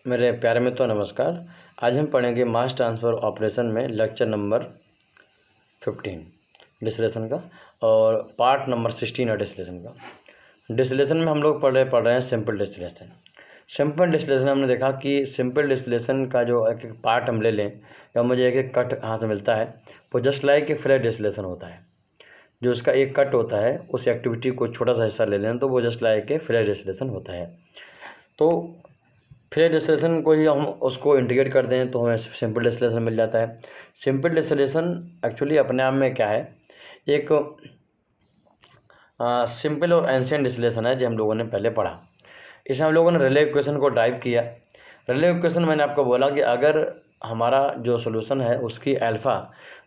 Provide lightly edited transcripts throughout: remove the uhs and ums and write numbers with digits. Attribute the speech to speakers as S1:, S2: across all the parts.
S1: मेरे प्यारे मित्रों नमस्कार। आज हम पढ़ेंगे मास ट्रांसफ़र ऑपरेशन में लेक्चर नंबर 15 डिस्लेशन का और पार्ट नंबर 16 है डिस्लेशन का। डिस्लेशन में हम लोग पढ़ रहे हैं सिंपल डिस्लेशन। सिंपल डिस्लेशन हमने देखा कि सिंपल डिस्लेशन का जो एक एक पार्ट हम ले लें या मुझे एक एक कट यहाँ से मिलता है वो जस्ट लाइक ए फ्लैट डिस्लेशन होता है। जो उसका एक कट होता है उस एक्टिविटी को छोटा सा हिस्सा ले लें तो वो जस्ट लाइक ए फ्लैट डिस्लेशन होता है। तो फ्लैट डिस्लेशन को ही हम उसको इंटीग्रेट कर दें तो हमें सिंपल डिस्लेशन मिल जाता है। सिंपल डिस्लेशन एक्चुअली अपने आप में क्या है, एक सिंपल और एंशिएंट डिस्लेशन है जो हम लोगों ने पहले पढ़ा। इसमें हम लोगों ने रेले इक्वेशन को ड्राइव किया। रेले इक्वेशन मैंने आपको बोला कि अगर हमारा जो सोल्यूशन है उसकी अल्फ़ा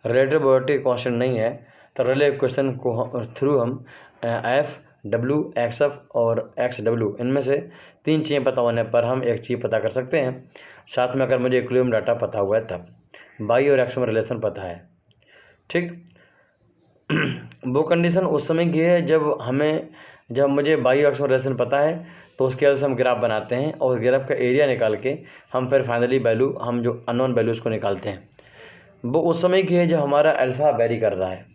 S1: रिलेटिविटी कांस्टेंट नहीं है तो रेले इक्वेशन को थ्रू हम एफ डब्ल्यू एक्स एफ और एक्स डब्ल्यू इनमें से तीन चीज़ें पता होने पर हम एक चीज़ पता कर सकते हैं। साथ में अगर मुझे इक्विलिब्रियम डाटा पता हुआ है तब बाई और एक्स में रिलेशन पता है, ठीक। वो कंडीशन उस समय की है जब मुझे बाई और एक्स में रिलेशन पता है तो उसके वजह से हम ग्राफ बनाते हैं और ग्राफ का एरिया निकाल के हम फिर फाइनली वैल्यू हम जो अननोन वैल्यूज़ को निकालते हैं। वो उस समय की है जब हमारा अल्फ़ा वेरी कर रहा है।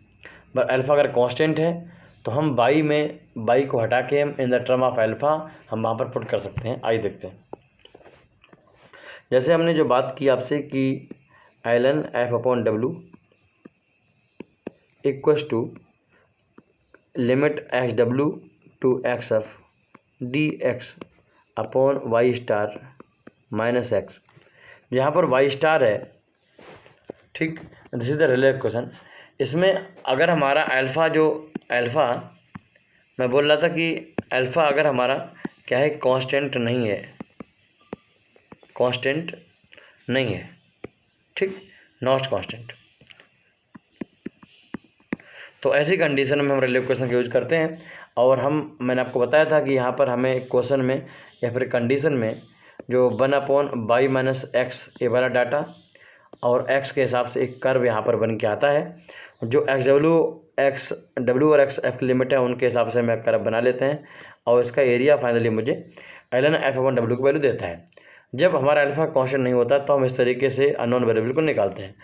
S1: पर अल्फ़ा अगर कांस्टेंट है तो हम बाई को हटा के हम in the term of alpha हम वहाँ पर पुट कर सकते हैं। आइए देखते हैं। जैसे हमने जो बात की आपसे कि ln f upon W equals to limit X W to x F D x upon Y star minus X. यहाँ पर वाई स्टार है, ठीक। This is the relative question. इसमें अगर हमारा अल्फ़ा मैं बोल रहा था कि अल्फ़ा अगर हमारा क्या है कांस्टेंट नहीं है, ठीक, नॉट कांस्टेंट, तो ऐसी कंडीशन में हम रिलेटिव क्वेश्चन का यूज करते हैं। और मैंने आपको बताया था कि यहाँ पर हमें क्वेश्चन में या फिर कंडीशन में जो 1/बाई माइनस एक्स ये वाला डाटा और एक्स के हिसाब से एक कर्व यहाँ पर बन के आता है। जो एक्स डब्ल्यू और एक्स एफ की लिमिट है उनके हिसाब से मैं कर्व बना लेते हैं और इसका एरिया फाइनली मुझे ln f अपॉन डब्ल्यू की वैल्यू देता है। जब हमारा अल्फ़ा कांस्टेंट नहीं होता तो हम इस तरीके से अननोन वेरिएबल को निकालते हैं।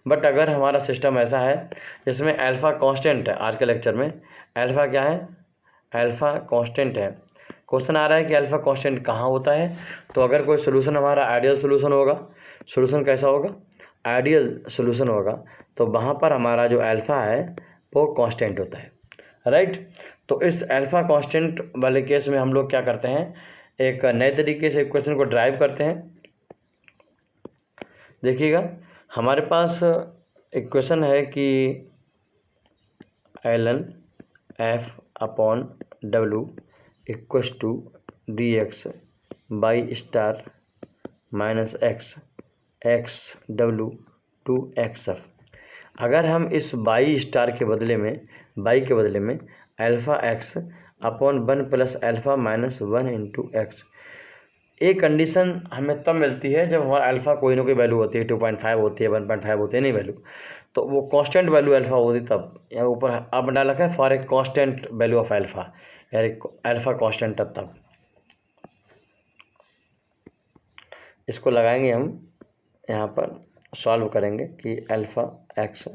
S1: बट अगर हमारा सिस्टम ऐसा है जिसमें अल्फ़ा कांस्टेंट है, आज के लेक्चर में अल्फ़ा क्या है, अल्फ़ा कांस्टेंट है। क्वेश्चन आ रहा है कि अल्फ़ा कांस्टेंट कहाँ होता है, तो अगर कोई सोल्यूशन हमारा आइडियल सोल्यूशन होगा, सोल्यूशन कैसा होगा, आइडियल सोल्यूशन होगा, तो वहाँ पर हमारा जो अल्फ़ा है वो कांस्टेंट होता है, राइट। तो इस अल्फ़ा कांस्टेंट वाले केस में हम लोग क्या करते हैं, एक नए तरीके से इक्वेशन को ड्राइव करते हैं। देखिएगा हमारे पास इक्वेशन है कि ln f upon W equals to D X by star minus X W to x F. अगर हम इस बाई के बदले में alpha X upon 1 plus alpha minus 1 into X, एक कंडीशन हमें तब मिलती है जब हमारा अल्फ़ा कोई ना कोई वैल्यू होती है, 2.5 होती है, 1.5 होती है, नहीं वैल्यू, तो वो कांस्टेंट वैल्यू अल्फ़ा होती तब। यहाँ ऊपर अब डाल रखा है for a constant value of alpha, यानी अल्फ़ा कांस्टेंट तब इसको लगाएंगे हम यहाँ पर सॉल्व करेंगे कि alpha X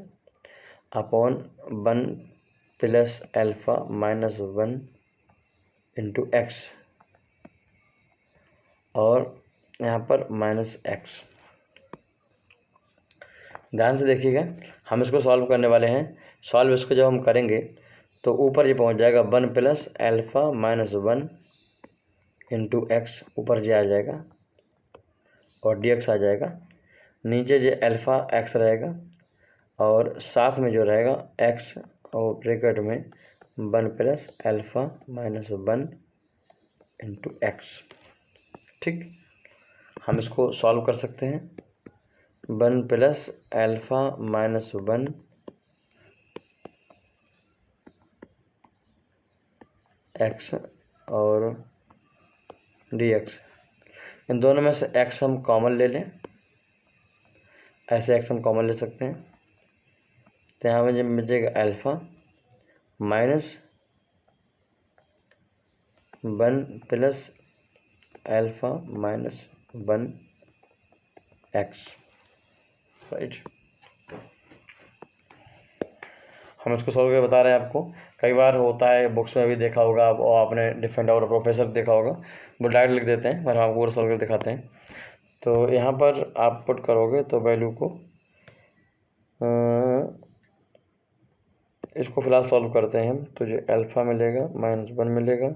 S1: upon 1 plus alpha minus 1 into x और यहाँ पर माइनस एक्स। ध्यान से देखिएगा, हम इसको सॉल्व करने वाले हैं। सॉल्व इसको जब हम करेंगे तो ऊपर ये पहुँच जाएगा 1 plus alpha minus 1 into x, ऊपर जे आ जाएगा और डी एक्स आ जाएगा, नीचे जो अल्फ़ा एक्स रहेगा और साथ में जो रहेगा एक्स और ब्रैकेट में 1 plus alpha minus 1 into x, ठीक। हम इसको सॉल्व कर सकते हैं। 1 प्लस अल्फ़ा माइनस 1 एक्स और डी एक्स, इन दोनों में से एक्स हम कॉमन ले लें, ऐसे एक्स हम कॉमन ले सकते हैं। तो यहाँ मुझे मिलेगा alpha minus 1 plus alpha minus 1 x, right. हम इसको सॉल्व करके बता रहे हैं आपको। कई बार होता है, बुक्स में भी देखा होगा और आपने डिफरेंट और प्रोफेसर देखा होगा, वो डायरेक्ट लिख देते हैं, पर हम आपको सॉल्व करके दिखाते हैं। तो यहाँ पर आप पुट करोगे तो वैल्यू को इसको फिलहाल सॉल्व करते हैं हम। तो जो अल्फ़ा मिलेगा -1 मिलेगा,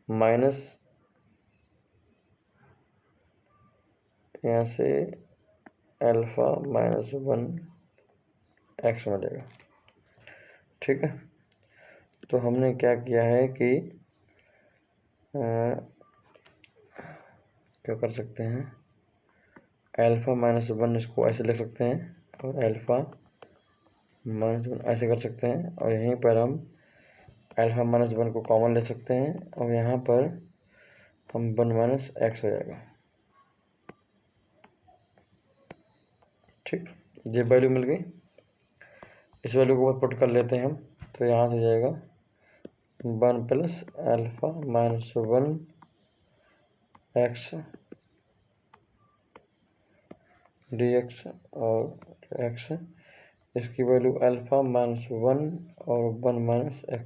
S1: माइनस यहाँ से अल्फ़ा -1 x मिलेगा, ठीक है। तो हमने क्या किया है कि क्या कर सकते हैं, अल्फ़ा -1 इसको ऐसे लिख सकते हैं और अल्फ़ा -1 ऐसे कर सकते हैं, और यहीं पर हम अल्फ़ा -1 को कॉमन ले सकते हैं और यहाँ पर हम 1 - x हो जाएगा, ठीक। ये वैल्यू मिल गई। इस वैल्यू को पुट कर लेते हैं हम। तो यहाँ से जाएगा 1 + अल्फ़ा -1 x dx और x, इसकी वैल्यू अल्फ़ा -1 और 1 - x,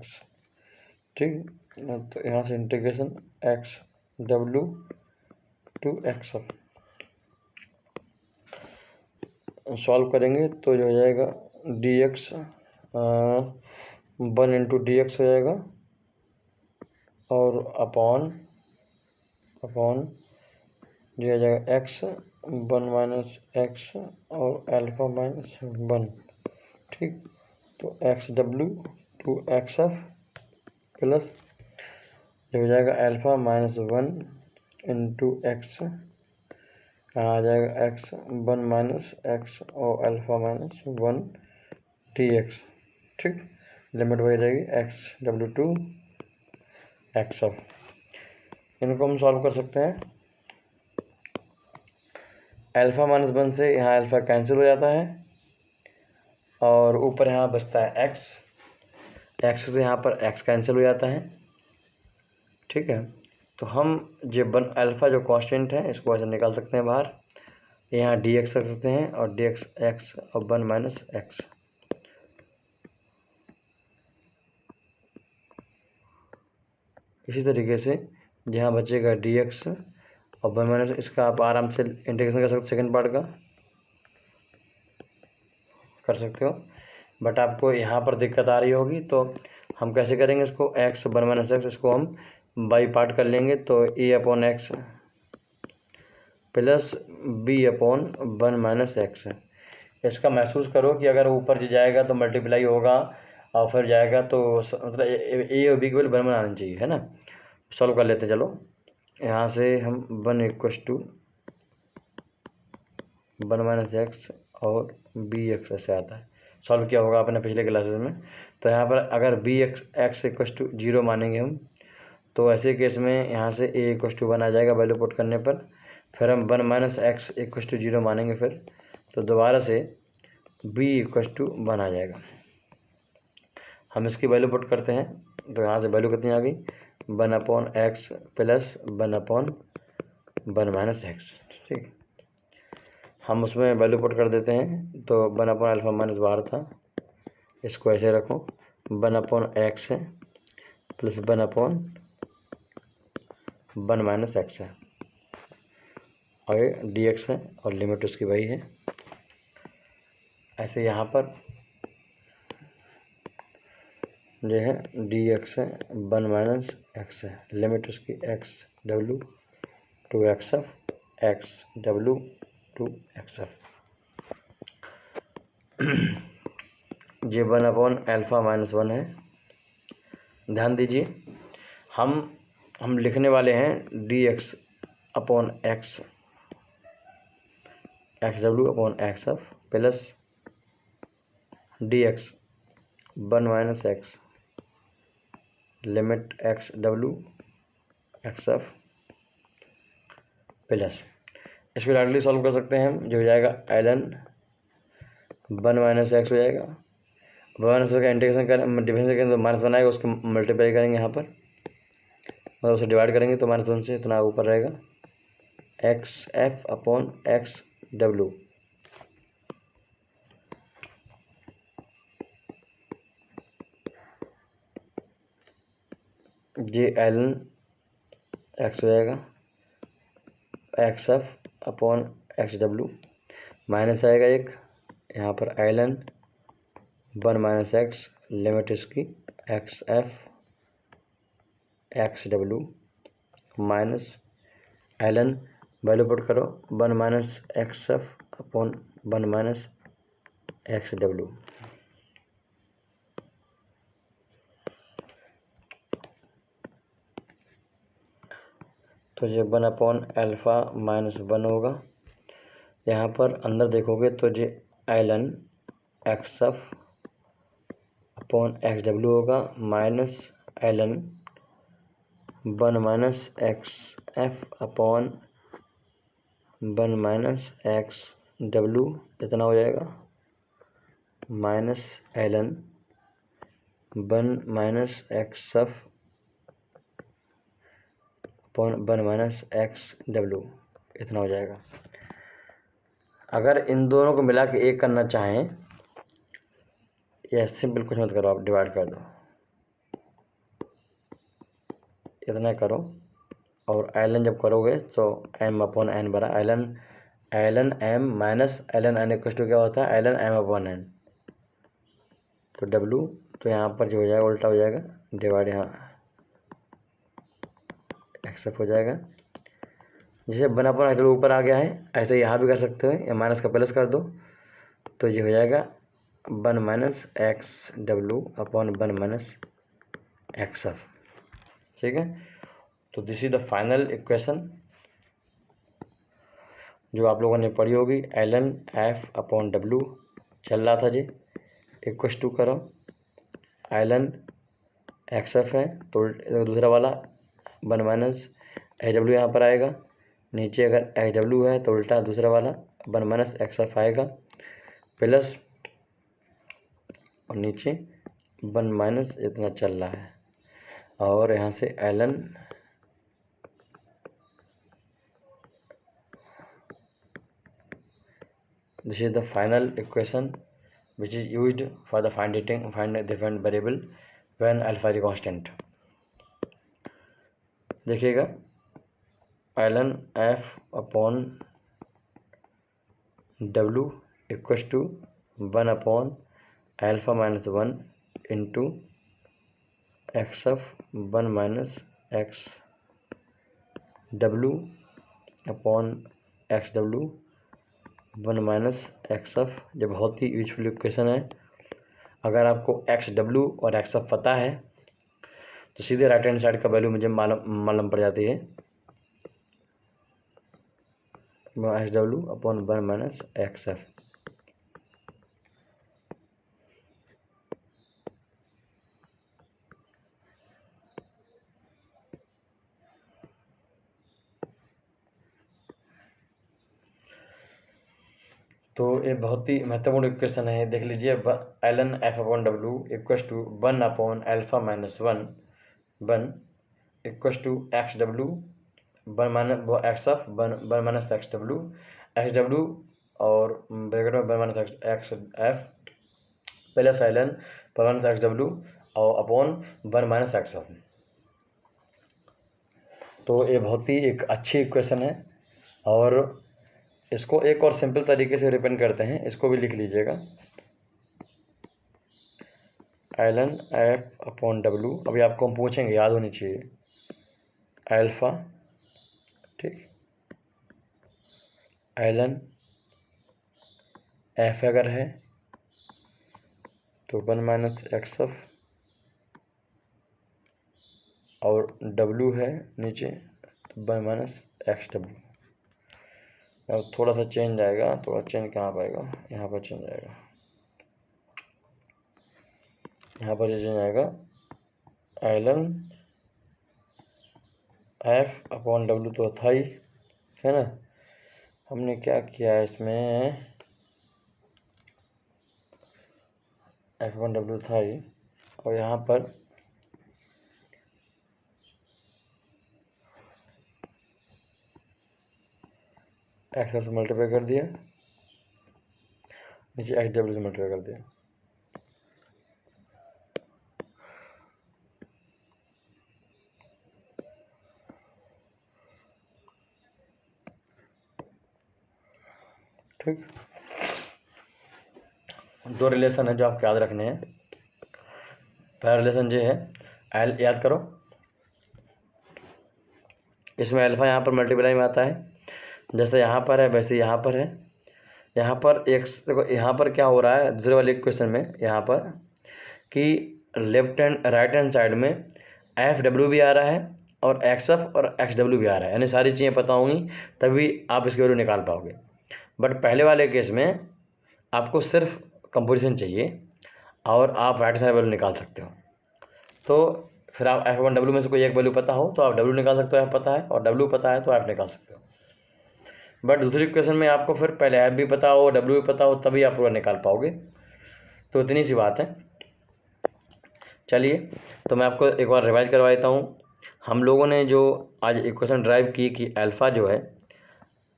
S1: ठीक। तो यहाँ से integration x w to x solve करेंगे तो जो हो जाएगा dx 1 × dx हो जाएगा और अपॉन जो हो जाएगा x 1 - x और अल्फ़ा -1, ठीक। तो x w to x plus जो हो जाएगा अल्फ़ा -1 × x, यहाँ आ जाएगा x 1 - x और अल्फ़ा -1 dx, ठीक। लिमिट वही रहेगी x w टू x। इनको हम सॉल्व कर सकते हैं। अल्फ़ा -1 से यहाँ अल्फ़ा कैंसिल हो जाता है और ऊपर यहाँ बचता है x से यहाँ पर x कैंसिल हो जाता है, ठीक है। तो हम जो अल्फ़ा जो कांस्टेंट है इसको ऐसे निकाल सकते हैं बाहर, यहाँ dx रख सकते हैं और dx x और 1 - x, इसी तरीके से जहाँ बचेगा dx और 1 - इसका आप आराम से इंटीग्रेशन कर सकते हो, सेकेंड पार्ट का कर सकते हो, बट आपको यहाँ पर दिक्कत आ रही होगी। तो हम कैसे करेंगे इसको, x 1 - x इसको हम बाई पार्ट कर लेंगे। तो a/x प्लस b/1 - x। इसका महसूस करो कि अगर ऊपर जाएगा तो मल्टीप्लाई होगा और फिर जाएगा तो मतलब ए और बी की वैल्यू 1 आनी चाहिए, है ना। सॉल्व कर लेते हैं, चलो। यहाँ से हम 1 = 1 - x और bx ऐसे आता है, सॉल्व किया होगा आपने पिछले क्लासेस में। तो यहाँ पर अगर x = 0 मानेंगे हम, तो ऐसे केस में यहाँ से a = 1 आ जाएगा वैल्यू पुट करने पर। फिर हम 1 - x = 0 मानेंगे फिर, तो दोबारा से b = 1 आ जाएगा। हम इसकी वैल्यू पुट करते हैं, तो यहाँ से वैल्यू कितनी आ गई, 1/x प्लस 1/1 - x, ठीक। हम उसमें वैल्यू पुट कर देते हैं। तो 1/α बाहर था, इसको ऐसे रखो, 1/x है प्लस 1/1 - x है और ये dx है और लिमिट उसकी वही है। ऐसे यहाँ पर जो है dx है 1 - x है, लिमिट उसकी x w to x w to x। ये 1/α-1 है। ध्यान दीजिए, हम लिखने वाले हैं dx/x xw/x plus dx 1 - x limit x w x plus, इसको डायरेक्टली सॉल्व कर सकते हैं हम। जो हो जाएगा ln 1 - x हो जाएगा, 1 का इंटीग्रेशन करें, डिफरेंस करें तो -1 आएगा, उसको मल्टीप्लाई करेंगे यहाँ पर, मतलब उसे डिवाइड करेंगे तो -1 से इतना ऊपर रहेगा X F upon X W. ये एल एक्स हो जाएगा, X F upon X W, minus आएगा एक यहाँ पर L N 1 minus X, limit इसकी X F X W minus L N, value put करो 1 minus X F upon 1 minus X W. तो ये 1 अपॉन अल्फ़ा माइनस 1 होगा। यहाँ पर अंदर देखोगे तो ये L N X F upon X W होगा, minus L N 1 minus X F upon 1 minus X W, इतना हो जाएगा, minus L N 1 minus X F upon 1 minus X W, इतना हो जाएगा। अगर इन दोनों को मिला के एक करना चाहें, या सिंपल कुछ मत करो, आप डिवाइड कर दो, इतना करो, और एल एन जब करोगे तो एम अपॉन एन बरा L N M minus L N N equal to क्या होता है, L N M upon N. तो डब्ल्यू तो यहाँ पर जो हो जाएगा उल्टा हो जाएगा, डिवाइड यहाँ एक्सेप्ट हो जाएगा। जैसे 1 अपॉन एक्स डब्ल्यू ऊपर आ गया है, ऐसे यहाँ भी कर सकते हो, या माइनस का प्लस कर दो, तो ये हो जाएगा 1 minus X W upon 1 minus X F. ठीक है, तो this is the final equation जो आप लोगों ने पढ़ी होगी। L N F upon W चल रहा था जी, इक्वस टू करो एल एन एक्स एफ है तो दूसरा वाला 1 माइनस एच डब्ल्यू यहाँ पर आएगा, नीचे अगर एच डब्ल्यू है तो उल्टा दूसरा वाला 1 माइनस एक्स एफ आएगा, प्लस और नीचे 1 माइनस इतना चल रहा है, और यहाँ से L N this is the final equation which is used for the find different variable when alpha is constant। देखिएगा L N F upon W equals to 1 upon alpha minus 1 into X F 1 minus X W upon X W 1 minus X F. जो बहुत ही useful equation है। अगर आपको X W और X F पता है तो सीधे राइट हैंड साइड का वैल्यू मुझे मालूम पड़ जाती है, X W upon 1 minus X F. तो ये बहुत ही महत्वपूर्ण इक्वेशन है, देख लीजिए। L N F upon W equals to 1 upon alpha minus 1 equals to X W 1 minus X F 1 minus X W और ब्रैकेट में 1 minus X F plus L N 1 minus X W और upon 1 minus X F. तो ये बहुत ही एक अच्छी equation है, और इसको एक और सिंपल तरीके से रिप्रेजेंट करते हैं, इसको भी लिख लीजिएगा, L N F upon W. अभी आपको हम पूछेंगे, याद होनी चाहिए, अल्फ़ा, ठीक, एल एन एफ अगर है तो 1 माइनस एक्स एफ, और डब्ल्यू है नीचे तो 1 माइनस एक्स डब्ल्यू। अब थोड़ा सा चेंज आएगा, थोड़ा चेंज कहाँ पाएगा, यहाँ पर चेंज आएगा, यहाँ पर चेंज आएगा L N F upon W तो था ही, है ना। हमने क्या किया है इसमें, एफ अपॉन डब्ल्यू था ही, और यहाँ पर एक्स से मल्टीप्लाई कर दिया, नीचे एक्स डब्ल्यू से मल्टीप्लाई कर दिया। ठीक, दो रिलेशन है जो आपको याद रखने हैं। पहला रिलेशन ये है, एल याद करो, इसमें अल्फा यहाँ पर मल्टीप्लाई में आता है, जैसे यहाँ पर है वैसे यहाँ पर है। यहाँ पर एक देखो, यहाँ पर क्या हो रहा है दूसरे वाले क्वेश्चन में, यहाँ पर कि left hand right hand side में एफ डब्ल्यू भी आ रहा है और एक्स एफ और एक्स डब्ल्यू भी आ रहा है, यानी सारी चीज़ें पता होंगी तभी आप इसकी वैल्यू निकाल पाओगे। बट पहले वाले केस में आपको सिर्फ कंपोजिशन चाहिए और आप राइट साइड वैल्यू निकाल सकते हो। तो फिर आप एफ वन डब्ल्यू में से कोई एक वैल्यू पता हो तो आप डब्ल्यू निकाल सकते हो, एफ पता है, और डब्ल्यू पता है तो एफ निकाल सकते हो। बट दूसरी क्वेश्चन में आपको फिर पहले एफ भी पता हो, डब्ल्यू भी पता हो, तभी आप पूरा निकाल पाओगे। तो इतनी सी बात है। चलिए, तो मैं आपको एक बार रिवाइज करवा देता हूँ। हम लोगों ने जो आज इक्वेशन ड्राइव की कि अल्फ़ा जो है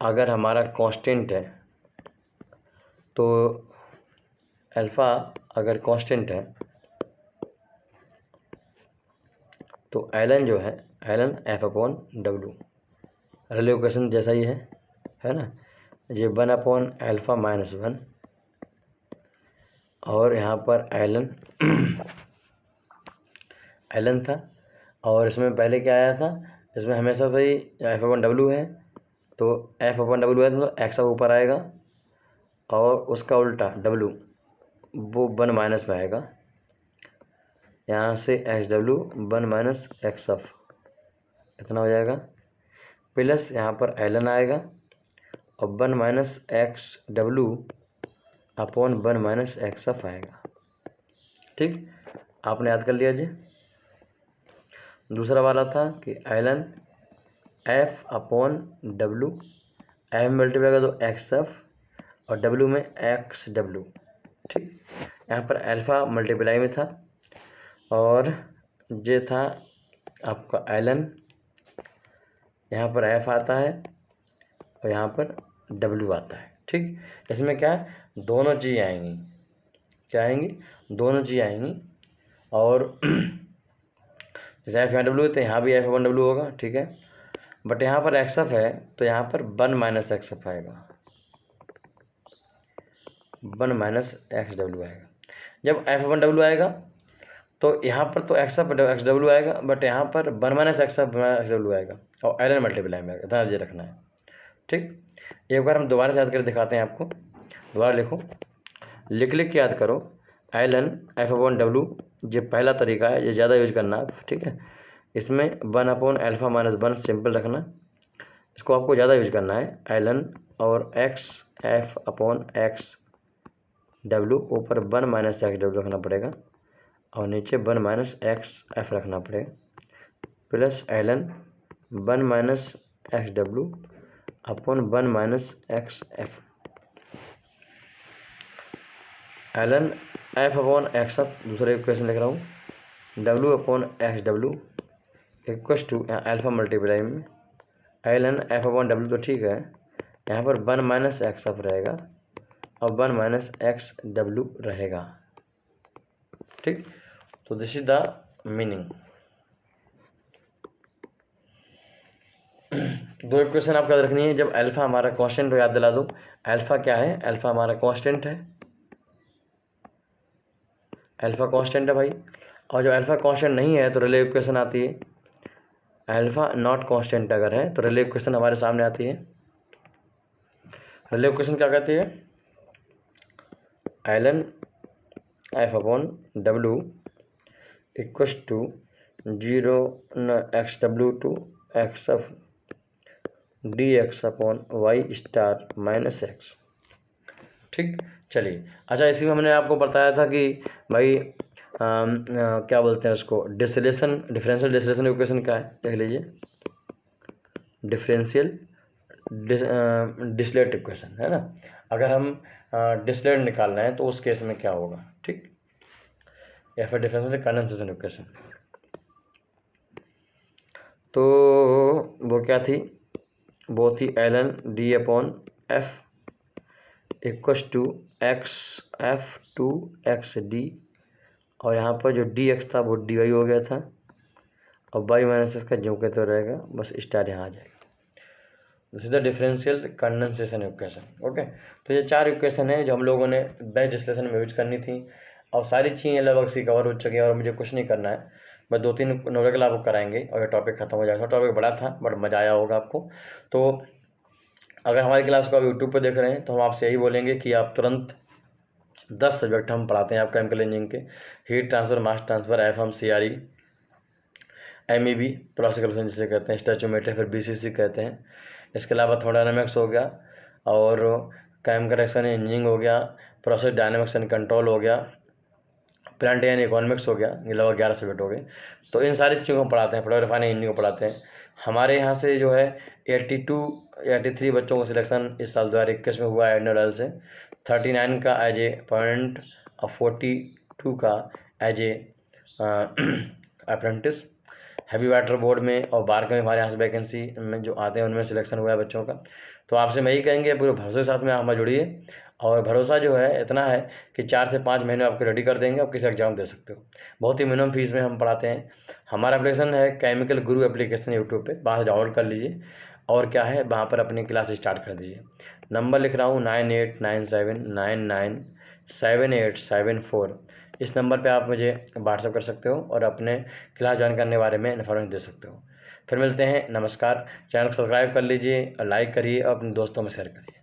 S1: अगर हमारा कांस्टेंट है, तो अल्फ़ा अगर कांस्टेंट है तो एलन जो है, एलन एफ अपॉन डब्ल्यू, रिले इक्वेशन जैसा ही है ना, ये 1/α-1 और यहाँ पर एलन था, और इसमें पहले क्या आया था, इसमें हमेशा से ही एफ अपॉन डब्ल्यू है, तो एफ अपॉन डब्ल्यू है तो एक्स ऊपर आएगा और उसका उल्टा डब्ल्यू वो 1 माइनस में आएगा, यहाँ से x W 1 minus X F इतना हो जाएगा, प्लस यहाँ पर एलन आएगा और 1 minus X W upon 1 minus X F आएगा। ठीक, आपने याद कर लिया जी। दूसरा वाला था कि LN F upon W, F में मल्टीप्लाई कर दो एक्स एफ और डब्ल्यू में एक्स डब्ल्यू। ठीक, यहाँ पर अल्फ़ा मल्टीप्लाई में था और ये था आपका एलन, यहाँ पर एफ आता है और यहाँ पर डब्ल्यू आता है। ठीक, इसमें क्या है, दोनों चीज़ें आएंगी, क्या आएंगी, दोनों चीज़ें आएंगी। और जैसे एफ यहाँ डब्ल्यू है तो यहाँ भी एफ वन डब्ल्यू होगा, ठीक है, बट यहाँ पर एक्स एफ है तो यहाँ पर 1 माइनस एक्स एफ आएगा, 1 माइनस एक्स डब्ल्यू आएगा। जब एफ वन डब्ल्यू आएगा तो यहाँ पर तो एक्स एफ एक्स डब्ल्यू आएगा, बट यहाँ पर 1 minus X F X W आएगा और एल एन मल्टीप्लाई में आएगा, इतना ये रखना है। ठीक, एक बार हम दोबारा से याद कर दिखाते हैं आपको, दोबारा लिखो, लिख के याद करो, L N F upon W, ये पहला तरीका है, ये ज़्यादा यूज करना है। ठीक है, इसमें 1 अपॉन अल्फ़ा माइनस 1 सिंपल रखना, इसको आपको ज़्यादा यूज करना है। एलन और X F upon X W, ऊपर 1 माइनस एक्स डब्ल्यू रखना पड़ेगा और नीचे 1 माइनस एक्स एफ रखना पड़ेगा, plus Elon 1 minus X W upon 1 minus X F. Elon F upon x F, दूसरे इक्वेशन लिख रहा हूँ, W upon X W equals to alpha multiply में एलन एफ अपॉन डब्ल्यू, तो ठीक है, यहाँ पर 1 माइनस एक्स एफ रहेगा और 1 माइनस एक्स डब्ल्यू रहेगा। ठीक, तो दिस इज द मीनिंग। दो इक्वेशन आपको याद रखनी है, जब अल्फ़ा हमारा कांस्टेंट हो, याद दिला दो, अल्फ़ा क्या है, अल्फ़ा हमारा कांस्टेंट है, अल्फ़ा कांस्टेंट है भाई, और जब अल्फ़ा कांस्टेंट नहीं है तो रिले इक्वेशन आती है, अल्फ़ा नॉट कांस्टेंट अगर है तो रिले इक्वेशन हमारे सामने आती है। रिले इक्वेशन क्या कहती है, Elon F upon W equals to 0 x W to x F D x upon Y star minus x. ठीक, चलिए, अच्छा, इसी में हमने आपको बताया था कि भाई क्या बोलते हैं उसको, डिफरेंशियल डिसलेशन इक्वेशन क्या है, देख लीजिए, डिफरेंशियल डिसलेट इक्वेशन है ना, अगर हम डिसलेट निकालना है तो उस केस में क्या होगा। ठीक, या फिर डिफरेंशियल कंडेंसेशन इक्वेशन, तो वो क्या थी, वो थी ln d upon f equals to x f to x d, और यहाँ पर जो डी एक्स था वो डी वाई हो गया था, और वाई माइनस इसका जो के तो रहेगा, बस स्टार यहाँ आ जाएगा। This is the differential condensation equation. Okay, तो ये 4 इक्वेशन है जो हम लोगों ने बैच डिस्कशन में यूज करनी थी, और सारी चीज़ें लगभग सी कवर हो चुकी हैं, और मुझे कुछ नहीं करना है, बस 2-3 नोवेकल आपको कराएंगे और ये टॉपिक खत्म हो जाएगा। टॉपिक बड़ा था बट मज़ा आया होगा आपको। तो अगर हमारी क्लास को आप यूट्यूब पर देख रहे हैं तो हम आपसे यही बोलेंगे कि आप तुरंत 10 सब्जेक्ट हम पढ़ाते हैं आप केमिकल इंजीनियरिंग के, हीट ट्रांसफ़र, मास transfer, FMCRE, MEB process calculation जिसे कहते हैं, स्टैचोमेट्री, फिर BCC कहते हैं। इसके अलावा थर्मोडायनामिक्स हो गया, और केमिकल रिएक्शन इंजीनियरिंग हो गया, प्रोसेस डायनामिक्स एंड कंट्रोल हो गया, प्लांट एंड इकोनॉमिक्स हो गया। ये लगभग 11 सब्जेक्ट हो गए। तो इन सारी चीज़ों को पढ़ाते हैं, प्रोडक्ट रिफाइनिंग इंजीनियरिंग को पढ़ाते हैं। हमारे यहाँ से जो है 83 बच्चों को सिलेक्शन इस साल 2021 में हुआ है एडनोडल से, 39 का एज ए पॉइंट और 42 का age a apprentice. Heavy water board में और बार का हमारे यहाँ से वैकेंसी में जो आते हैं उनमें सिलेक्शन हुआ है बच्चों का। तो आपसे मैं यही कहेंगे पूरे भरोसे के साथ में हमें जुड़िए, और भरोसा जो है इतना है कि 4 से 5 महीने आपको रेडी कर देंगे, आप किसी एग्जाम दे सकते हो। बहुत ही मिनिमम फीस में हम पढ़ाते हैं। हमारा एप्लीकेशन है केमिकल गुरु एप्लीकेशन यूट्यूब पे, वहाँ से डाउनलोड कर लीजिए, और क्या है वहाँ पर अपनी क्लास स्टार्ट कर दीजिए। नंबर लिख रहा हूँ 9897997874। इस नंबर पे आप मुझे व्हाट्सअप कर सकते हो और अपने क्लास ज्वाइन करने के बारे में इन्फॉर्मेशन दे सकते हो। फिर मिलते हैं, नमस्कार। चैनल को सब्सक्राइब कर लीजिए, लाइक करिए और अपने दोस्तों में शेयर करिए।